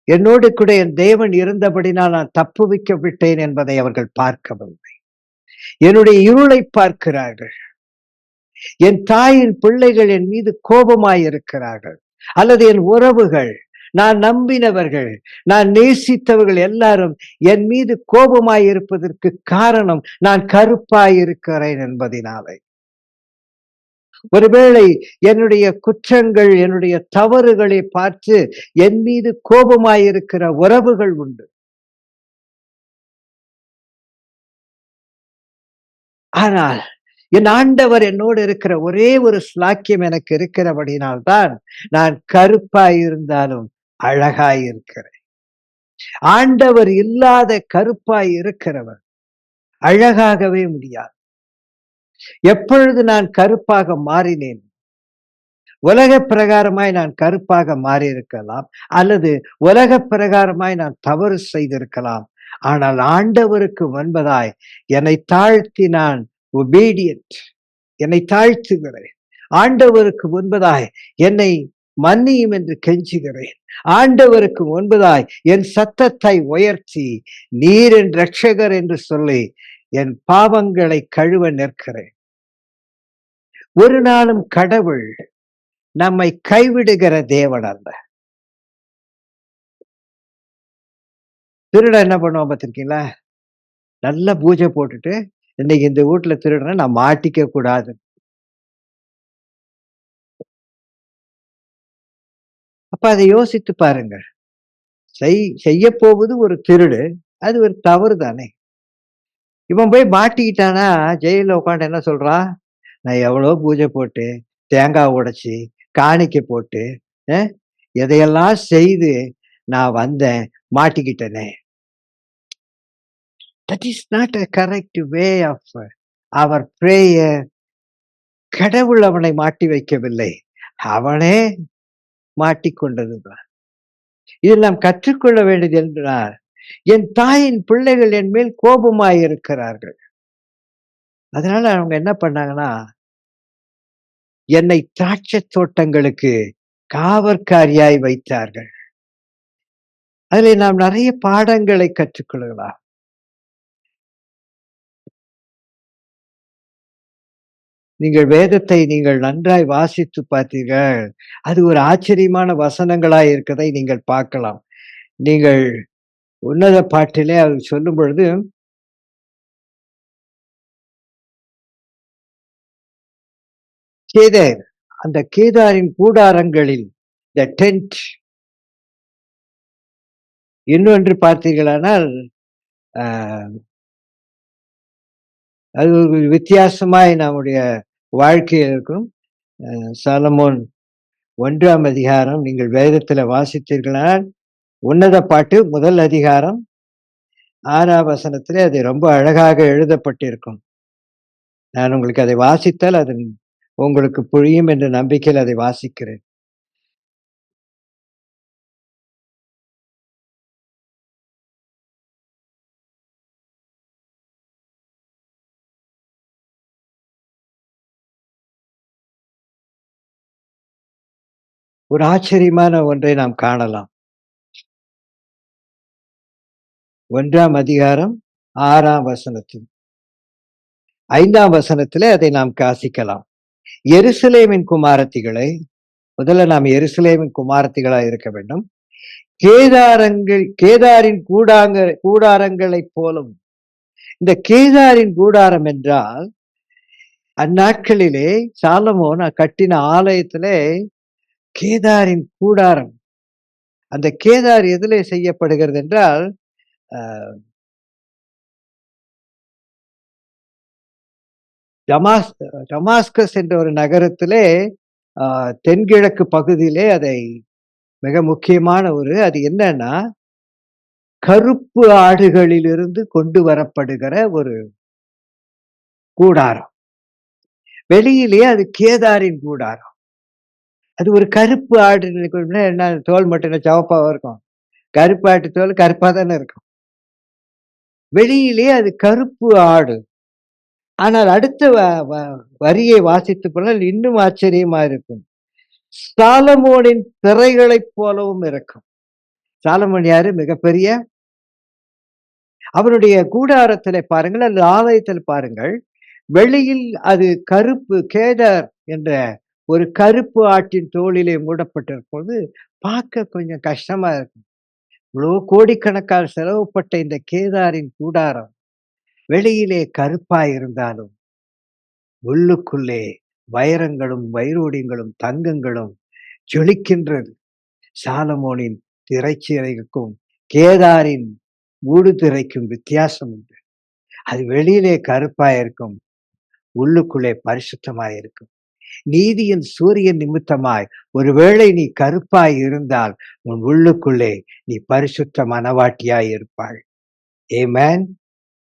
என்னோடு கூட என் தேவன் இருந்தபடினால் நான் தப்புவிக்க விட்டேன் என்பதை அவர்கள் பார்க்கவில்லை. என்னுடைய இருளை பார்க்கிறார்கள். என் தாயின் பிள்ளைகள் என் மீது கோபமாயிருக்கிறார்கள், அல்லது என் உறவுகள், நான் நம்பினவர்கள், நான் நேசித்தவர்கள் எல்லாரும் என் மீது கோபமாயிருப்பதற்கு காரணம் நான் கருப்பாயிருக்கிறேன் என்பதினாலே. ஒருவேளை என்னுடைய குற்றங்கள், என்னுடைய தவறுகளை பார்த்து என் மீது கோபமாயிருக்கிற உறவுகள் உண்டு. ஆனால் என் ஆண்டவர் என்னோடு இருக்கிற ஒரே ஒரு ஸ்லாக்கியம் எனக்கு இருக்கிறபடினால்தான் நான் கருப்பாயிருந்தாலும் அழகாயிருக்கிறேன். ஆண்டவர் இல்லாத கருப்பாய் இருக்கிறவர் அழகாகவே முடியாது. எப்பொழுது நான் கருப்பாக மாறினேன், உலக பிரகாரமாய் நான் கருப்பாக மாறியிருக்கலாம், அல்லது உலக பிரகாரமாய் நான் தவறு செய்திருக்கலாம். ஆனால் ஆண்டவருக்கு முன்பதாய் என்னை தாழ்த்தி நான் ஒபீடியன்ட், என்னை தாழ்த்துகிறேன். ஆண்டவருக்கு முன்பதாய் என்னை மன்னியும் என்று கெஞ்சுகிறேன். ஆண்டவருக்கு முன்பதாய் என் சத்தத்தை உயர்த்தி நீர் என் இரட்சகர் என்று சொல்லி என் பாவங்களை கழுவ நிற்கிறேன். ஒரு நாளும் கடவுள் நம்மை கைவிடுகிற தேவன் அல்ல. திருட என்ன பண்ணுவோம் பார்த்திருக்கீங்களா? நல்ல பூஜை போட்டுட்டு, இன்னைக்கு இந்த வீட்டுல திருடுறேன், நான் மாட்டிக்க கூடாது. அப்ப அதை யோசித்து பாருங்க. செய்ய போவது ஒரு திருடு, அது ஒரு தவறு தானே. இவன் போய் மாட்டிக்கிட்டானா ஜெயில உட்காந்து என்ன சொல்றான்? நான் எவ்வளோ பூஜை போட்டு, தேங்காய் உடைச்சி, காணிக்கை போட்டு, எதையெல்லாம் செய்து நான் வந்தேன், மாட்டிக்கிட்டேனே. That is not a correct way of our prayer. கடவுள் அவனை மாட்டி வைக்கவில்லை, அவனே மாட்டிக்கொண்டதுதான். இதில் நாம் கற்றுக்கொள்ள வேண்டியது என்றால், என் தாயின் பிள்ளைகள் என் மேல் கோபமாயிருக்கிறார்கள். அதனால அவங்க என்ன பண்ணாங்கன்னா, என்னை திராட்சை தோட்டங்களுக்கு காவற்காரியாய் வைத்தார்கள். அதில் நாம் நிறைய பாடங்களை கற்றுக்கொள்ளலாம். நீங்கள் வேதத்தை நீங்கள் நன்றாய் வாசித்து பார்த்தீர்கள், அது ஒரு ஆச்சரியமான வசனங்களாய் இருக்கதை நீங்கள் பார்க்கலாம். நீங்கள் உன்னத பாட்டிலே அது சொல்லும் பொழுது, கேதார், அந்த கேதாரின் கூடாரங்களில் த டென்ட், இன்னொன்று பார்த்தீர்களானால் அது ஒரு வித்தியாசமாய் நம்முடைய வாழ்க்கையில் இருக்கும். சாலமோன் 1ஆம் அதிகாரம் நீங்கள் வேதத்துல வாசித்தீர்களால், உன்னத பாட்டு 1 அதிகாரம் 6ஆம் வசனத்திலே அது ரொம்ப அழகாக எழுதப்பட்டிருக்கும். நான் உங்களுக்கு அதை வாசித்தால் அது உங்களுக்கு புரியும் என்ற நம்பிக்கையில் அதை வாசிக்கிறேன். ஒரு ஆச்சரியமான ஒன்றை நாம் காணலாம். 1ஆம் அதிகாரம் 6ஆம் வசனத்தில் 5ஆம் வசனத்திலே அதை நாம் வாசிக்கலாம். எருசலேமின் குமாரத்திகளை, முதல்ல நாம் எருசலேமின் குமாரத்திகளா இருக்க வேண்டும். கேதாரின் கூடாரங்களைப் போலும். இந்த கேதாரின் கூடாரம் என்றால், அந்நாட்களிலே சாலமோன் கட்டின ஆலயத்திலே கேதாரின் கூடாரம். அந்த கேதார் எதிலே செய்யப்படுகிறது என்றால், டமாஸ் டமாஸ்கஸ் என்ற ஒரு நகரத்திலே தென்கிழக்கு பகுதியிலே அதை மிக முக்கியமான அது என்னன்னா, கருப்பு ஆடுகளிலிருந்து கொண்டு வரப்படுகிற ஒரு கூடாரம். வெளியிலே அது கேதாரின் கூடாரம். அது ஒரு கருப்பு ஆடு என்ன தோல் மட்டும் என்ன சிவப்பாவா இருக்கும்? கருப்பு ஆட்டு தோல் கருப்பா தானே இருக்கும். வெளியிலே அது கருப்பு ஆடு. ஆனால் அடுத்த வரியை வாசித்துப் போனால் இன்னும் ஆச்சரியமா இருக்கும். சாலமோனின் திரைகளைப் போலவும் இருக்கும். சாலமோன் யாரு? மிகப்பெரிய அவருடைய கூடாரத்திலே பாருங்கள், அல்லது ஆலயத்தில் பாருங்கள், வெளியில் அது கருப்பு கேதார் என்ற ஒரு கருப்பு ஆட்டின் தோலிலே மூடப்பட்டிருப்பது பார்க்க கொஞ்சம் கஷ்டமா இருக்கும். இவ்வளோ கோடிக்கணக்கால் செலவுப்பட்ட இந்த கேதாரின் கூடாரம் வெளியிலே கருப்பாய் இருந்தாலும் உள்ளுக்குள்ளே வைரங்களும் வைரூடியங்களும் தங்கங்களும் ஜொலிக்கின்றது. சாலமோனின் திரைச்சீலைக்கும் கேதாரின் மூடு திரைக்கும் வித்தியாசம் உண்டு. அது வெளியிலே கருப்பாயிருக்கும், உள்ளுக்குள்ளே பரிசுத்தமாயிருக்கும். நீதியின் சூரியன் நிமித்தமாய் ஒருவேளை நீ கருப்பாய் இருந்தால் உன் உள்ளுக்குள்ளே நீ பரிசுத்த மனவாட்டியாய் இருப்பாள். ஏமேன்,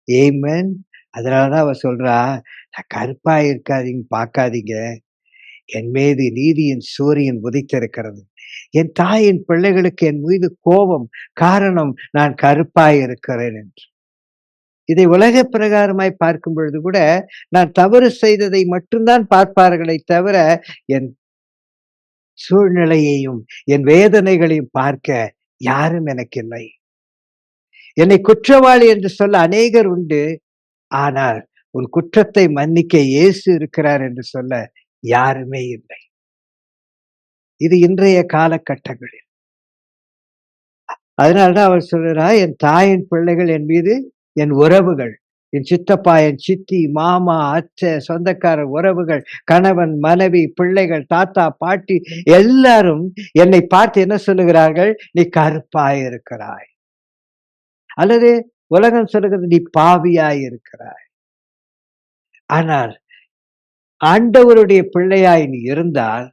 ஏமேன். அதனாலதான் அவ சொல்றா, நான் கருப்பாய் இருக்காதீங்க, பார்க்காதீங்க, என் மீது நீதியின் சூரியன் உதித்திருக்கிறது. என் தாயின் பிள்ளைகளுக்கு என் மீது கோபம், காரணம் நான் கருப்பாய் இருக்கிறேன் என்று. இதை உலக பிரகாரமாய் பார்க்கும் பொழுது கூட நான் தவறு செய்ததை மட்டும்தான் பார்ப்பார்களே தவிர என் சூழ்நிலையையும் என் வேதனைகளையும் பார்க்க யாரும் எனக்கு இல்லை. என்னை குற்றவாளி என்று சொல்ல அநேகர் உண்டு. ஆனால் உன் குற்றத்தை மன்னிக்க இயேசு இருக்கிறார் என்று சொல்ல யாருமே இல்லை. இது இன்றைய காலகட்டங்களில். அதனால்தான் அவர் சொல்றா, என் தாயின் பிள்ளைகள் என் மீது, என் உறவுகள், என் சித்தப்பா, என் சித்தி, மாமா, அத்தை, சொந்தக்கார உறவுகள், கணவன், மனைவி, பிள்ளைகள், தாத்தா, பாட்டி எல்லாரும் என்னை பார்த்து என்ன சொல்லுகிறார்கள்? நீ கருப்பாய் இருக்கிறாய். அல்லது உலகம் சொல்லுகிறது நீ பாவியாய் இருக்கிறாய். ஆனால் ஆண்டவருடைய பிள்ளையாய் நீ இருந்தால்,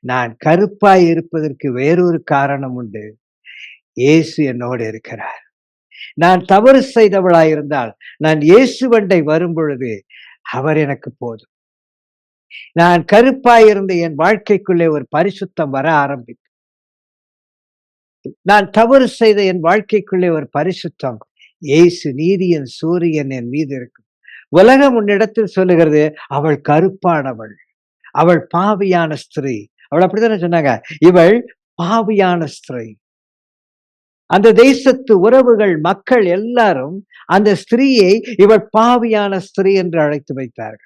நான் கருப்பாய் இருப்பதற்கு வேறொரு காரணம் உண்டு. இயேசு என்னோடு இருக்கிறார். நான் தவறு செய்தவளாயிருந்தால் நான் இயேசுவண்டை வரும் பொழுது அவர் எனக்கு போதும். நான் கருப்பாயிருந்த என் வாழ்க்கைக்குள்ளே ஒரு பரிசுத்தம் வர ஆரம்பிக்கும். நான் தவறு செய்த என் வாழ்க்கைக்குள்ளே ஒரு பரிசுத்தம், இயேசு நீதியின் சூரியன் என் மீது இருக்கும். உலகம் உன்னிடத்தில் சொல்லுகிறது அவள் கருப்பானவள், அவள் பாவியான ஸ்திரீ. அவள் அப்படித்தானே சொன்னாங்க, இவள் பாவியான ஸ்திரீ. அந்த தேசத்து உறவுகள், மக்கள் எல்லாரும் அந்த ஸ்திரீயை இவள் பாவியான ஸ்திரீ என்று அழைத்து வைத்தார்கள்.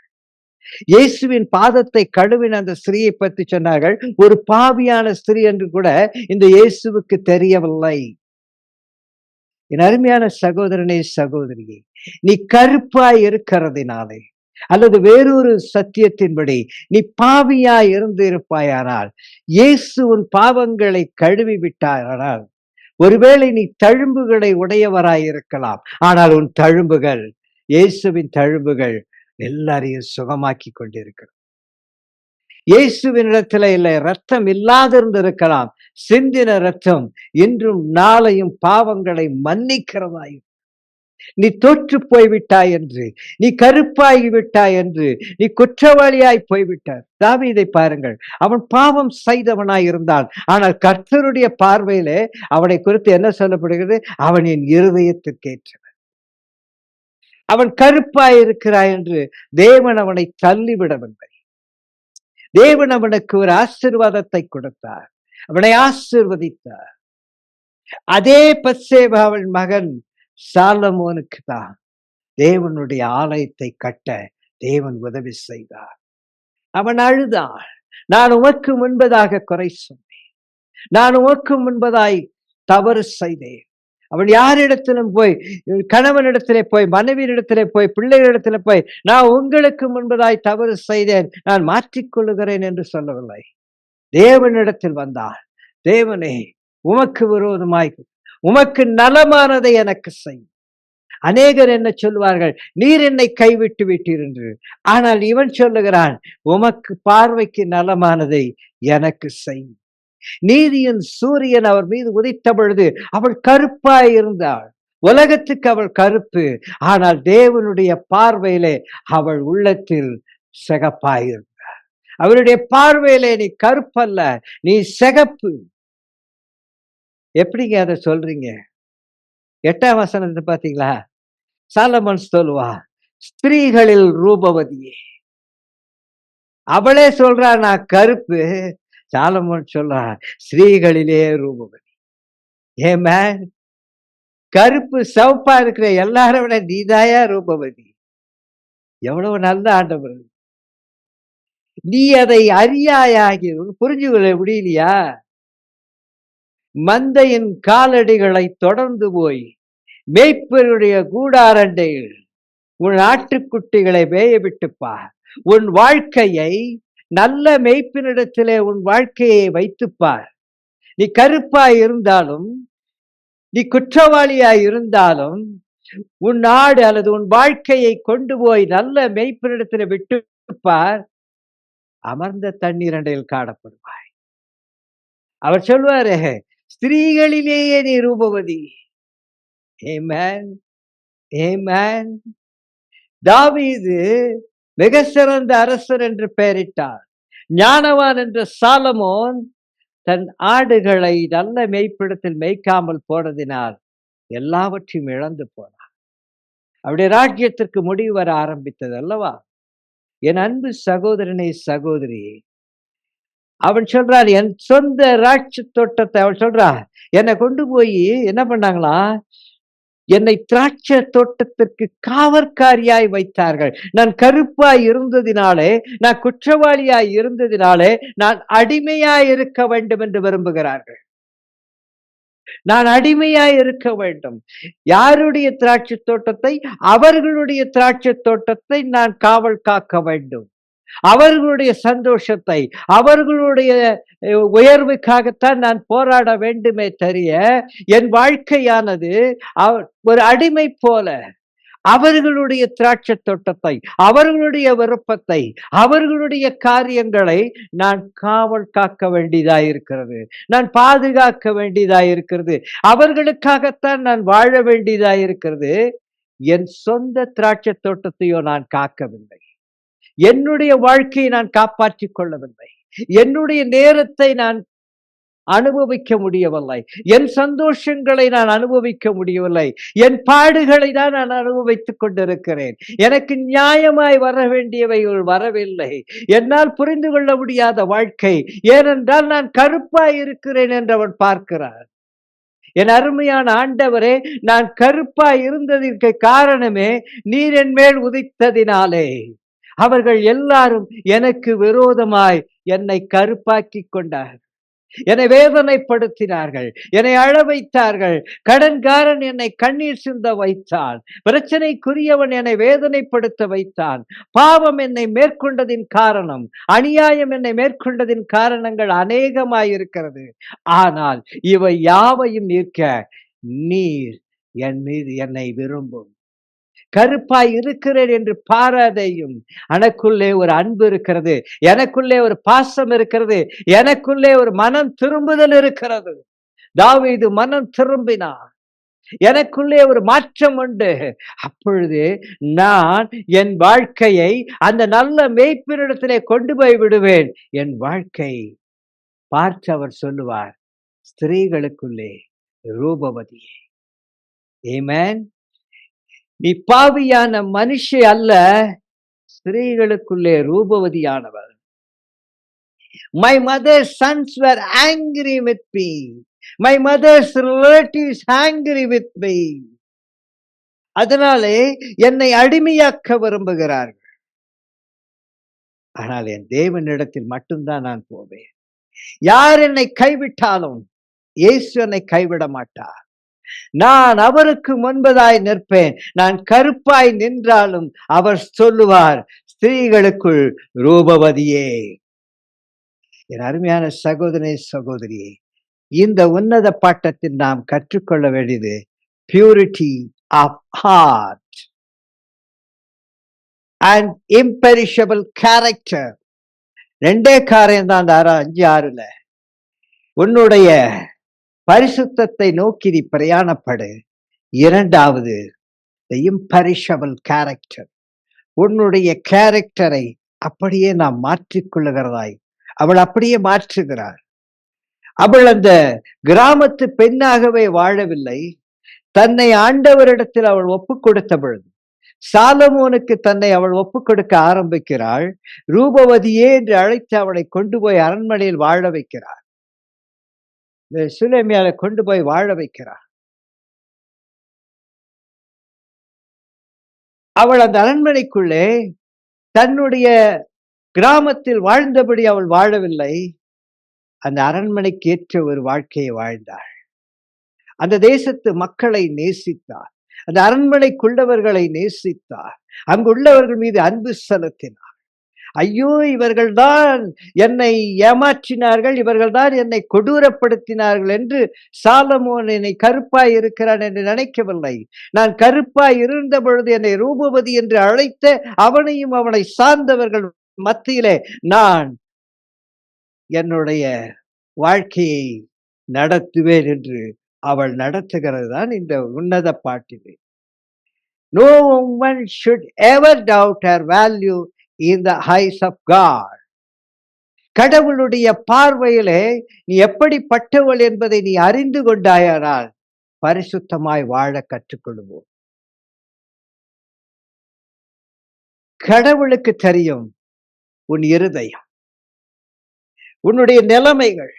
இயேசுவின் பாதத்தை கழுவின அந்த ஸ்திரீயை பற்றி சொன்னார்கள், ஒரு பாவியான ஸ்திரீ என்று கூட இந்த இயேசுவுக்கு தெரியவில்லை. என் அருமையான சகோதரனே, சகோதரியே, நீ கருப்பாய் இருக்கிறதினாலே அல்லது வேறொரு சத்தியத்தின்படி நீ பாவியாய் இருந்து இருப்பாயானால், இயேசு உன் பாவங்களை கழுவி விட்டாரானால், ஒருவேளை நீ தழும்புகளை உடையவராய் இருக்கலாம், ஆனால் உன் தழும்புகள் இயேசுவின் தழும்புகள் எல்லாரையும் சுகமாக்கி கொண்டிருக்கிறது. இயேசுவின் இடத்துல இல்லை, ரத்தம் இல்லாதிருந்திருக்கலாம், சிந்தின ரத்தம் இன்றும் நாளையும் பாவங்களை மன்னிக்கிறதாய். நீ தோற்று போய்விட்டாய் என்று, நீ கருப்பாகி விட்டாய் என்று, நீ குற்றவாளியாய் போய்விட்டார். தாவீதை பாருங்கள், அவன் பாவம் செய்தவனாய் இருந்தான். ஆனால் கர்த்தருடைய பார்வையிலே அவனை குறித்து என்ன சொல்லப்படுகிறது? அவன் என் இருதயத்திற்கேற்றவன். அவன் கருப்பாய் இருக்கிறாய் என்று தேவன் அவனை தள்ளிவிடவில்லை. தேவன் அவனுக்கு ஒரு ஆசீர்வாதத்தை கொடுத்தார், அவனை ஆசீர்வதித்தார். அதே பத்சேபாவின் மகன் சாலமோனுக்கு தான் தேவனுடைய ஆலயத்தை கட்ட தேவன் உதவி செய்தார். அவன் அழுதான், நான் உமக்கு முன்பதாக குறை சொன்னேன், நான் உமக்கு முன்பதாய் தவறு செய்தேன். அவன் யாரிடத்திலும் போய், கணவனிடத்திலே போய், மனைவியிடத்திலே போய், பிள்ளைகளிடத்திலே போய், நான் உங்களுக்கு முன்பதாய் தவறு செய்தேன், நான் மாற்றிக்கொள்ளுகிறேன் என்று சொல்லவில்லை. தேவனிடத்தில் வந்தார். தேவனே, உமக்கு விரோதமாய் உமக்கு நலமானதை எனக்கு செய். அநேகர் என்ன சொல்வார்கள், நீர் என்னை கைவிட்டு விட்டீர் என்று. ஆனால் இவன் சொல்லுகிறான், உமக்கு பார்வைக்கு நலமானதை எனக்கு செய். நீதியின் சூரியன் அவர் மீது உதித்த பொழுது அவள் கருப்பாய் இருந்தாள். உலகத்துக்கு அவள் கருப்பு, ஆனால் தேவனுடைய பார்வையிலே அவள் உள்ளத்தில் சிகப்பாயிருந்தாள். அவருடைய பார்வையிலே நீ கருப்பல்ல, நீ சிகப்பு. எப்படிங்க அதை சொல்றீங்க? 8ஆம் வசனத்தை பாத்தீங்களா? சாலமன் சொல்லுவா, ஸ்திரீகளில் ரூபவதியே. அவளே சொல்றா நான் கருப்பு. சாலமன் சொல்றா ஸ்திரீகளிலே ரூபவதி. ஏமா கருப்பு சிவப்பா இருக்கிற எல்லாரும் விட நீதாயா ரூபவதி. எவ்வளவு நல்ல ஆண்டவர். நீ அதை அறியாயாகி புரிஞ்சு கொள்ள முடியலையா? மந்தையின் காலடிகளை தொடர்ந்து போய் மேய்ப்பருடைய கூடாரண்டையில் உன் ஆட்டுக்குட்டிகளை மேய விட்டுப்பார். உன் வாழ்க்கையை நல்ல மேய்ப்பினிடத்திலே உன் வாழ்க்கையை வைத்துப்பார். நீ பாய் இருந்தாலும், நீ குற்றவாளியாய் இருந்தாலும், உன் நாடு அல்லது உன் வாழ்க்கையை கொண்டு போய் நல்ல மேய்ப்பினிடத்தில் விட்டுப்பார். அமர்ந்த தண்ணீர் அண்டையில் காணப்படுவாய். அவர் சொல்வாரு, ஸ்திரீகளிலேயே நீ ரூபவதி. ஆமென், ஆமென். தாவீது மிக சிறந்த அரசர் என்று பெயரிட்டார். ஞானவான் என்ற சாலமோன் தன் ஆடுகளை நல்ல மேய்ப்பிடத்தில் மேய்க்காமல் போனதினால் எல்லாவற்றையும் இழந்து போனார். அவருடைய ராஜ்யத்திற்கு முடிவு வர ஆரம்பித்தது அல்லவா? என் அன்பு சகோதரனே, சகோதரி, அவன் சொல்றான், என் சொந்த ராட்சி தோட்டத்தை அவள் சொல்றா, என்னை கொண்டு போய் என்ன பண்ணாங்களா, என்னை திராட்சை தோட்டத்திற்கு காவற்காரியாய் வைத்தார்கள். நான் கருப்பாய் இருந்ததினாலே, நான் குற்றவாளியாய் இருந்ததினாலே நான் அடிமையாய் இருக்க வேண்டும் என்று விரும்புகிறார்கள். நான் அடிமையாய் இருக்க வேண்டும். யாருடைய திராட்சை தோட்டத்தை? அவர்களுடைய திராட்சை தோட்டத்தை நான் காவல் காக்க வேண்டும். அவர்களுடைய சந்தோஷத்தை, அவர்களுடைய உயர்வுக்காகத்தான் நான் போராட வேண்டுமே தவிர, என் வாழ்க்கையானது ஒரு அடிமை போல அவர்களுடைய திராட்சை தோட்டத்தை, அவர்களுடைய விருப்பத்தை, அவர்களுடைய காரியங்களை நான் காவல் காக்க வேண்டியதாயிருக்கிறது. நான் பாதுகாக்க வேண்டியதாயிருக்கிறது. அவர்களுக்காகத்தான் நான் வாழ வேண்டியதாயிருக்கிறது. என் சொந்த திராட்சை தோட்டத்தையோ நான் காக்கவில்லை. என்னுடைய வாழ்க்கையை நான் காப்பாற்றிக் கொள்ளவில்லை. என்னுடைய நேரத்தை நான் அனுபவிக்க முடியவில்லை. என் சந்தோஷங்களை நான் அனுபவிக்க முடியவில்லை. என் பாடுகளை தான் நான் அனுபவித்துக் கொண்டிருக்கிறேன். எனக்கு நியாயமாய் வர வேண்டியவைகள் வரவில்லை. என்னால் புரிந்து கொள்ள முடியாத வாழ்க்கை. ஏனென்றால் நான் கருப்பாய் இருக்கிறேன் என்று அவன் பார்க்கிறான். என் அருமையான ஆண்டவரே, நான் கருப்பாய் இருந்ததற்கு காரணமே நீர் என் மேல் உதித்ததினாலே. அவர்கள் எல்லாரும் எனக்கு விரோதமாய் என்னை கருப்பாக்கி கொண்டார்கள். என்னை வேதனைப்படுத்தினார்கள், என்னை அழ வைத்தார்கள். கடன்காரன் என்னை கண்ணீர் சிந்த வைத்தான். பிரச்சனைக்குரியவன் என்னை வேதனைப்படுத்த வைத்தான். பாவம் என்னை மேற்கொண்டதின் காரணம், அநியாயம் என்னை மேற்கொண்டதின் காரணங்கள் அநேகமாயிருக்கிறது. ஆனால் இவை யாவையும் நிற்க நீர் என் மீது என்னை விரும்பும். கருப்பாய் இருக்கிறேன் என்று பாராதையும். எனக்குள்ளே ஒரு அன்பு இருக்கிறது, எனக்குள்ளே ஒரு பாசம் இருக்கிறது, எனக்குள்ளே ஒரு மனம் திரும்புதல் இருக்கிறது. தாவீது மனம் திரும்பினான். எனக்குள்ளே ஒரு மாற்றம் உண்டு. அப்பொழுது நான் என் வாழ்க்கையை அந்த நல்ல மேய்ப்பினிடத்திலே கொண்டு போய் விடுவேன். என் வாழ்க்கை பார்த்து அவர் சொல்லுவார், ஸ்திரீகளுக்குள்ளே ரூபவதியே. ஆமென். நீ பாவியான மனுஷி அல்ல, ஸ்திரீகளுக்குள்ளே ரூபவதியானவர். My mother's sons were angry with me. My mother's relatives angry with me. அதனாலே என்னை அடிமையாக்க விரும்புகிறார்கள். ஆனால் என் தேவனிடத்தில் மட்டும்தான் நான் போவேன். யார் என்னை கைவிட்டாலும் இயேசு என்னை கைவிட மாட்டார். நான் அவருக்கு முன்பதாய் நிற்பேன். நான் கருப்பாய் நின்றாலும் அவர் சொல்லுவார், ஸ்திரீகளுக்குள் ரூபவதியே. என் அருமையான சகோதரனே, சகோதரியே, இந்த உன்னத பாட்டத்தில் நாம் கற்றுக்கொள்ள வேண்டியது purity of heart and imperishable character. 2 காரியம் தான் அந்த 5:6. உன்னுடைய பரிசுத்தத்தை நோக்கி நீ பிரயாணப்படு. 2வது இம்பெரிஷபிள் கேரக்டர். உன்னுடைய கேரக்டரை அப்படியே நாம் மாற்றிக்கொள்ளுகிறதாய் அவள் அப்படியே மாற்றுகிறாள். அவள் அந்த கிராமத்து பெண்ணாகவே வாழவில்லை. தன்னை ஆண்டவரிடத்தில் அவள் ஒப்புக் கொடுத்த பொழுது சாலமோனுக்கு தன்னை அவள் ஒப்புக் கொடுக்க ஆரம்பிக்கிறாள். ரூபவதியே என்று அழைத்து அவளை கொண்டு போய் அரண்மனையில் வாழ வைக்கிறார். சுலேமியால கொண்டு போய் வாழ வைக்கிறார். அவள் அந்த அரண்மனைக்குள்ளே தன்னுடைய கிராமத்தில் வாழ்ந்தபடி அவள் வாழவில்லை. அந்த அரண்மனைக்கு ஏற்ற ஒரு வாழ்க்கையை வாழ்ந்தாள். அந்த தேசத்து மக்களை நேசித்தார். அந்த அரண்மனைக்குள்ளவர்களை நேசித்தார். அங்குள்ளவர்கள் மீது அன்பு செலுத்தினார். ஐயோ, இவர்கள்தான் என்னை ஏமாற்றினார்கள், இவர்கள்தான் என்னை கொடூரப்படுத்தினார்கள் என்று சாலமோன் என்னை கருப்பாய் இருக்கிறான் என்று நினைக்கவில்லை. நான் கருப்பாய் இருந்த பொழுது என்னை ரூபவதி என்று அழைத்த அவனையும் அவனை சார்ந்தவர்கள் மத்தியிலே நான் என்னுடைய வாழ்க்கையை நடத்துவேன் என்று அவள் நடத்துகிறது தான் இந்த உன்னத பாட்டிலே. No woman should ever doubt her value in the eyes of God. கடவுளுடைய பார்வையிலே நீ எப்படிப்பட்டவள் என்பதை நீ அறிந்து கொண்டாயானால் பரிசுத்தமாய் வாழ கற்றுக்கொள்வோம். கடவுளுக்கு தெரியும் உன் இருதயம், உன்னுடைய நிலைமைகள்,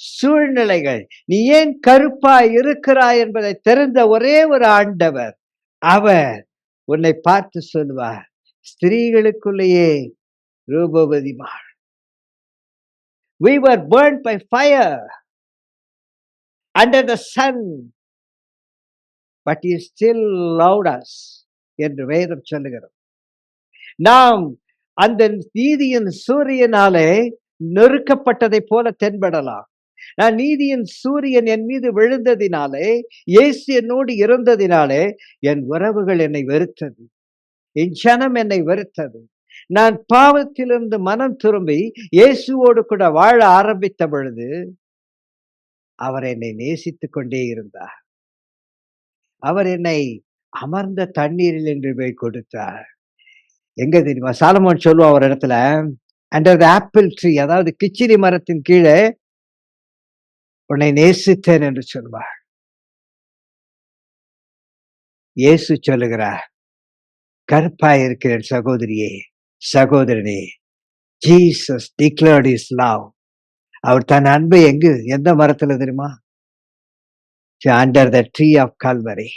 சூழ்நிலைகள், நீ ஏன் கருப்பாய் இருக்கிறாய் என்பதை தெரிந்த ஒரே ஒரு ஆண்டவர். அவர் உன்னை பார்த்து சொல்வார், ஸ்திரீகளுக்குள்ளேயே ரூபவதிமாள். We were burnt by fire under the sun, but he still loved us என்று வேதம் சொல்லுகிறது. நாம் அந்த நீதியின் சூரியனாலே நொறுக்கப்பட்டதை போல தென்படலாம். நான் நீதியின் சூரியன் என் மீது விழுந்ததினாலே, இயேசு என்னோடு இருந்ததினாலே என் உறவுகள் என்னை வெறுத்தது, என் ஜனம் என்னை வெறுத்தது. நான் பாவத்திலிருந்து மனம் திரும்பி இயேசுவோடு கூட வாழ ஆரம்பித்த பொழுது அவர் என்னை நேசித்துக் கொண்டே இருந்தார். அவர் என்னை அமர்ந்த தண்ணீரில் என்று போய் கொடுத்தார். எங்க தெரியுமா? சாலமோன் சொல்லுவா ஒரு இடத்துல, அண்டர் த ஆப்பிள் ட்ரீ, அதாவது கிச்சிலி மரத்தின் கீழே உன்னை நேசித்தேன் என்று சொல்வார். இயேசு சொல்லுகிறார், கருப்பாய் இருக்கிறேன் சகோதரியே, சகோதரனே. Jesus declared his love. அவர் தன் அன்பை எந்த மரத்துல தெரியுமா? Under the tree of Calvary.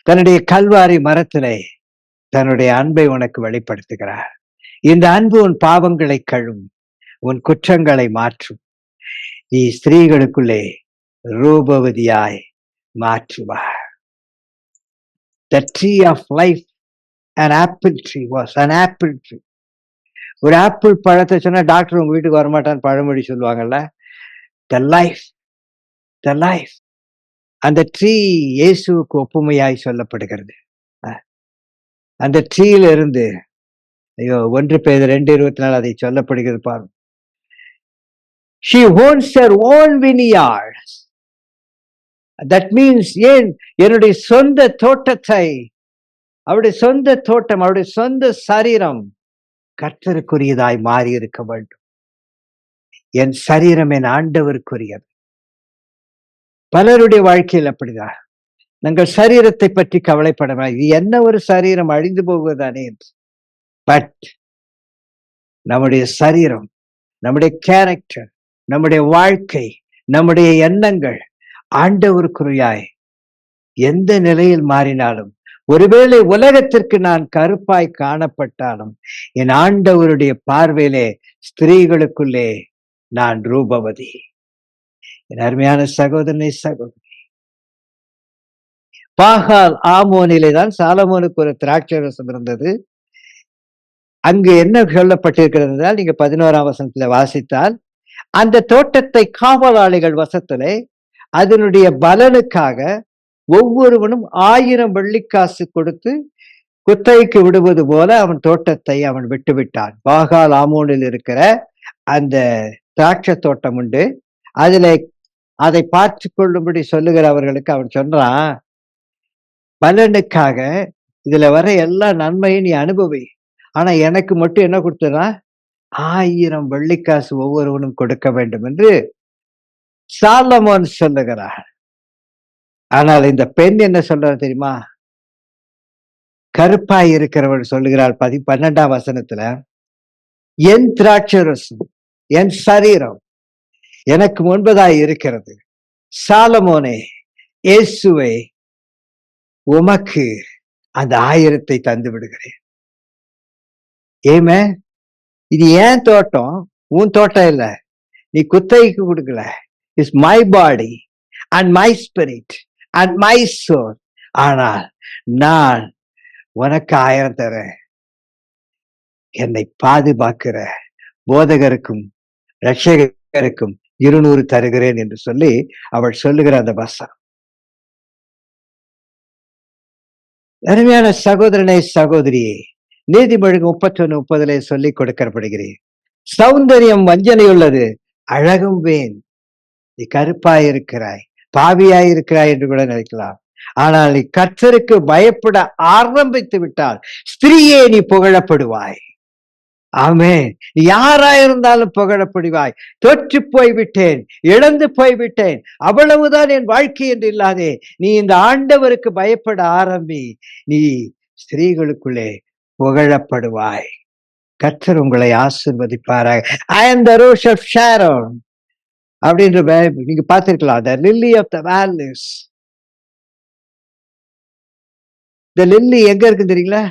தன்னுடைய கல்வாரி மரத்திலே தன்னுடைய அன்பை உனக்கு வெளிப்படுத்துகிறார். இந்த அன்பு உன் பாவங்களை கழுவும், உன் குற்றங்களை மாற்றும். நீ ஸ்திரீகளுக்குள்ளே ரூபவதியாய் மாற்றுவார். The tree of life, an apple tree was an apple tree. ஒரு ஆப்பிள் பழத்தை சொன்னா டாக்டர் உங்க வீட்டுக்கு வரமாட்டான்னு பழமொழி சொல்லுவாங்கல்ல. The life, the life. அந்த ட்ரீ இயேசுவுக்கு ஒப்புமையாய் சொல்லப்படுகிறது. அந்த ட்ரீல இருந்து 1 Peter 2:24 அதை சொல்லப்படுகிறது பாருங்க. She owns her own vineyard. That means என்னுடைய சொந்த தோட்டத்தை, அவருடைய சொந்த தோட்டம், அவருடைய சொந்த சரீரம் கர்த்தருக்குரியதாய் மாறி இருக்க வேண்டும். என் சரீரம் என் ஆண்டவருக்குரியது. பலருடைய வாழ்க்கையில் அப்படிதான். நாங்கள் சரீரத்தை பற்றி கவலைப்படலாம். இது என்ன ஒரு சரீரம், அழிந்து போவதுதானே. பட் நம்முடைய சரீரம், நம்முடைய கேரக்டர், நம்முடைய வாழ்க்கை, நம்முடைய எண்ணங்கள் ஆண்டவருக்குரியாய் எந்த நிலையில் மாறினாலும், ஒருவேளை உலகத்திற்கு நான் கருப்பாய் காணப்பட்டாலும், என் ஆண்டவருடைய பார்வையிலே ஸ்திரீகளுக்குள்ளே நான் ரூபவதி. என் அருமையான சகோதரனை, சகோதரி, பாகால் ஆமோனிலே தான் சாலமோனுக்கு ஒரு திராட்சை ரசம் இருந்தது. அங்கு என்ன சொல்லப்பட்டிருக்கிறது என்றால், நீங்க 11ஆம் வசனத்துல வாசித்தால், அந்த தோட்டத்தை காவலாளிகள் வசத்திலே அதனுடைய பலனுக்காக ஒவ்வொருவனும் 1000 வெள்ளிக்காசு கொடுத்து குத்தகைக்கு விடுவது போல அவன் தோட்டத்தை அவன் விட்டு விட்டான். பாகால் ஆமோனில் இருக்கிற அந்த திராட்சை தோட்டம் உண்டு. அதிலே அதை பார்த்து கொள்ளும்படி சொல்லுகிறவர்களுக்கு அவன் சொல்றான், பலனுக்காக இதுல வர எல்லா நன்மையும் நீ அனுபவி, ஆனா எனக்கு மட்டும் என்ன கொடுத்தனா 1000 வெள்ளிக்காசு ஒவ்வொருவனும் கொடுக்க வேண்டும் என்று சாலமோன் சொல்லுகிறார். ஆனால் இந்த பெண் என்ன சொல்ற தெரியுமா? கருப்பாய் இருக்கிறவள் சொல்லுகிறாள் 12ஆம் வசனத்துல, என் திராட்சரசம் என் சரீரம் எனக்கு முன்பதாய் இருக்கிறது. சாலமோனே, இயேசுவை உமக்கு அந்த 1000 தந்து விடுகிறேன். ஏமே, இது ஏன் தோட்டம், உன் தோட்டம் இல்ல, நீ குத்தகைக்கு கொடுக்கல. It's my body and my spirit and my soul. ஆனால் நான் உனக்கு 1000 தரேன். என்னை பாதுகாக்கிற போதகருக்கும் ரட்சகருக்கும் 200 தருகிறேன் என்று சொல்லி அவள் சொல்லுகிற அந்த வசனம். அருமையான சகோதரனே, சகோதரியே, நீதிமொழிகள் 31:30 சொல்லி கொடுக்கப்படுகிறேன். சௌந்தரியம் வஞ்சனையுள்ளது, அழகும் வேன். நீ கருப்பாயிருக்கிறாய், பாவியாயிருக்கிறாய் என்று கூட நினைக்கலாம். ஆனால் நீ கர்த்தருக்கு பயப்பட ஆரம்பித்து விட்டால் ஸ்திரீயே நீ புகழப்படுவாய். ஆமென். யாராயிருந்தாலும் புகழப்படுவாய். தோற்று போய்விட்டேன், இழந்து போய்விட்டேன், அவ்வளவுதான் என் வாழ்க்கை என்று இல்லாதே, நீ இந்த ஆண்டவருக்கு பயப்பட ஆரம்பி, நீ ஸ்திரீகளுக்குள்ளே புகழப்படுவாய். கர்த்தர் உங்களை ஆசீர்வதிப்பாராக. I am the rose of Sharon அப்படின்ற நீங்க பார்த்திருக்கலாம். the lily of the valleys. இந்த லில்லி எங்க இருக்கு தெரியுங்களா?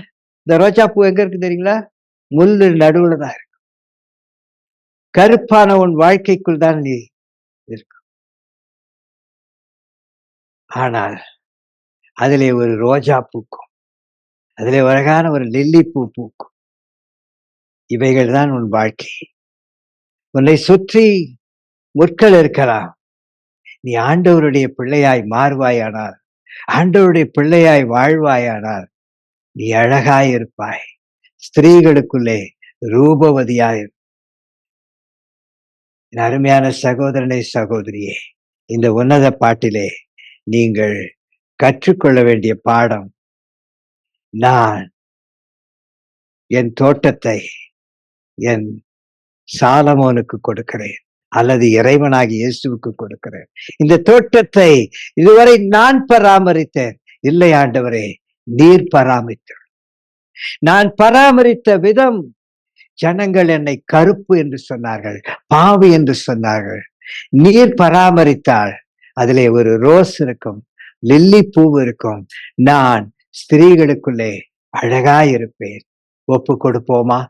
இந்த ரோஜா பூ எங்க இருக்கு தெரியுங்களா? முள்ளு நடுவுல தான் இருக்கு. கருப்பான உன் வாழ்க்கைக்குள் தான் நீ இருக்கு. ஆனால் அதிலே ஒரு ரோஜா பூக்கும், அதிலே அழகான ஒரு லில்லி பூ பூக்கும். இவைகள் தான் உன் வாழ்க்கை. உன்னை சுற்றி முட்கள் இருக்கலாம். நீ ஆண்டவருடைய பிள்ளையாய் மாறுவாயானால், ஆண்டவருடைய பிள்ளையாய் வாழ்வாயானால் நீ அழகாய் இருப்பாய். ஸ்திரீகளுக்குள்ளே ரூபவதியாய். அருமையான சகோதரனை, சகோதரியே, இந்த உன்னத பாட்டிலே நீங்கள் கற்றுக்கொள்ள வேண்டிய பாடம், நான் என் தோட்டத்தை என் சாலமோனுக்கு கொடுக்கிறேன், அல்லது இறைவனாகி இயேசுவுக்கு கொடுக்கிறேன். இந்த தோட்டத்தை இதுவரை நான் பராமரித்தேன். இல்லை ஆண்டவரே, நீர் பராமரித்த. நான் பராமரித்த விதம், ஜனங்கள் என்னை கருப்பு என்று சொன்னார்கள், பாவி என்று சொன்னார்கள். நீர் பராமரித்தால் அதிலே ஒரு ரோஸ் இருக்கும், லில்லி பூ இருக்கும். நான் ஸ்திரீகளுக்குள்ளே அழகாயிருப்பேன். ஒப்பு கொடுப்போமா?